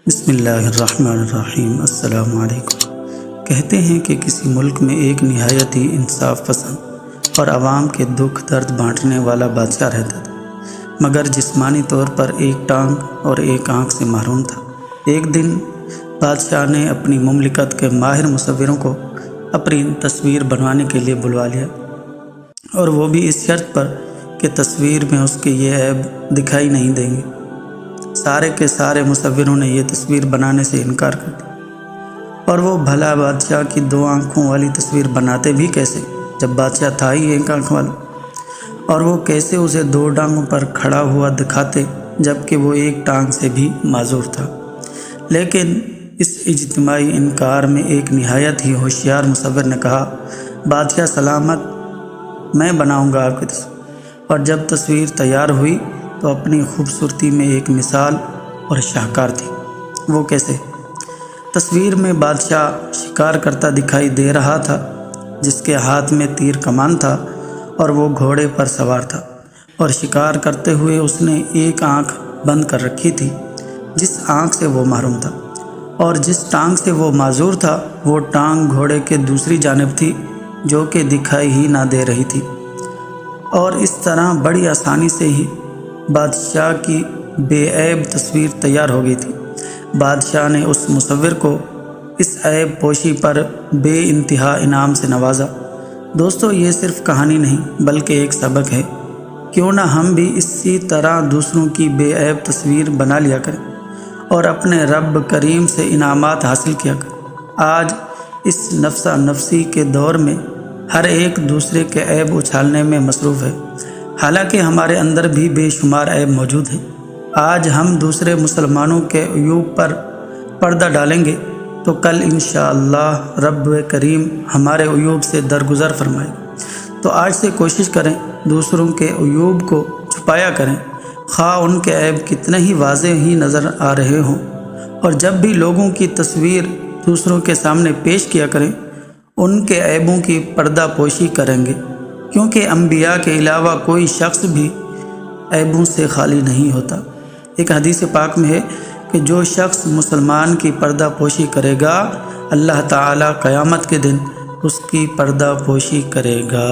بسم اللہ الرحمن الرحیم۔ السلام علیکم۔ کہتے ہیں کہ کسی ملک میں ایک نہایت ہی انصاف پسند اور عوام کے دکھ درد بانٹنے والا بادشاہ رہتا تھا، مگر جسمانی طور پر ایک ٹانگ اور ایک آنکھ سے محروم تھا۔ ایک دن بادشاہ نے اپنی مملکت کے ماہر مصوروں کو اپنی تصویر بنوانے کے لیے بلوا لیا، اور وہ بھی اس شرط پر کہ تصویر میں اس کے یہ عیب دکھائی نہیں دیں گے۔ سارے کے سارے مصوروں نے یہ تصویر بنانے سے انکار کر دیا، اور وہ بھلا بادشاہ کی 2 آنکھوں والی تصویر بناتے بھی کیسے، جب بادشاہ تھا ہی 1 آنکھ والا؟ اور وہ کیسے اسے 2 ٹانگوں پر کھڑا ہوا دکھاتے جبکہ وہ 1 ٹانگ سے بھی معذور تھا؟ لیکن اس اجتماعی انکار میں ایک نہایت ہی ہوشیار مصور نے کہا، بادشاہ سلامت، میں بناؤں گا آپ کی تصویر۔ اور جب تصویر تیار ہوئی تو اپنی خوبصورتی میں ایک مثال اور شاہکار تھی۔ وہ کیسے؟ تصویر میں بادشاہ شکار کرتا دکھائی دے رہا تھا، جس کے ہاتھ میں تیر کمان تھا، اور وہ گھوڑے پر سوار تھا، اور شکار کرتے ہوئے اس نے 1 آنکھ بند کر رکھی تھی، جس آنکھ سے وہ محروم تھا، اور جس ٹانگ سے وہ معذور تھا وہ ٹانگ گھوڑے کے دوسری جانب تھی، جو کہ دکھائی ہی نہ دے رہی تھی۔ اور اس طرح بڑی آسانی سے ہی بادشاہ کی بے عیب تصویر تیار ہو گئی تھی۔ بادشاہ نے اس مصور کو اس عیب پوشی پر بے انتہا انعام سے نوازا۔ دوستو، یہ صرف کہانی نہیں بلکہ ایک سبق ہے۔ کیوں نہ ہم بھی اسی طرح دوسروں کی بے عیب تصویر بنا لیا کریں اور اپنے رب کریم سے انعامات حاصل کیا کریں۔ آج اس نفسا نفسی کے دور میں ہر ایک دوسرے کے عیب اچھالنے میں مصروف ہے، حالانکہ ہمارے اندر بھی بے شمار عیب موجود ہیں۔ آج ہم دوسرے مسلمانوں کے عیوب پر پردہ ڈالیں گے تو کل انشاءاللہ رب کریم ہمارے عیوب سے درگزر فرمائے گا۔ تو آج سے کوشش کریں دوسروں کے عیوب کو چھپایا کریں، خواہ ان کے عیب کتنے ہی واضح ہی نظر آ رہے ہوں، اور جب بھی لوگوں کی تصویر دوسروں کے سامنے پیش کیا کریں ان کے عیبوں کی پردہ پوشی کریں گے، کیونکہ انبیاء کے علاوہ کوئی شخص بھی عیبوں سے خالی نہیں ہوتا۔ ایک حدیث پاک میں ہے کہ جو شخص مسلمان کی پردہ پوشی کرے گا، اللہ تعالیٰ قیامت کے دن اس کی پردہ پوشی کرے گا۔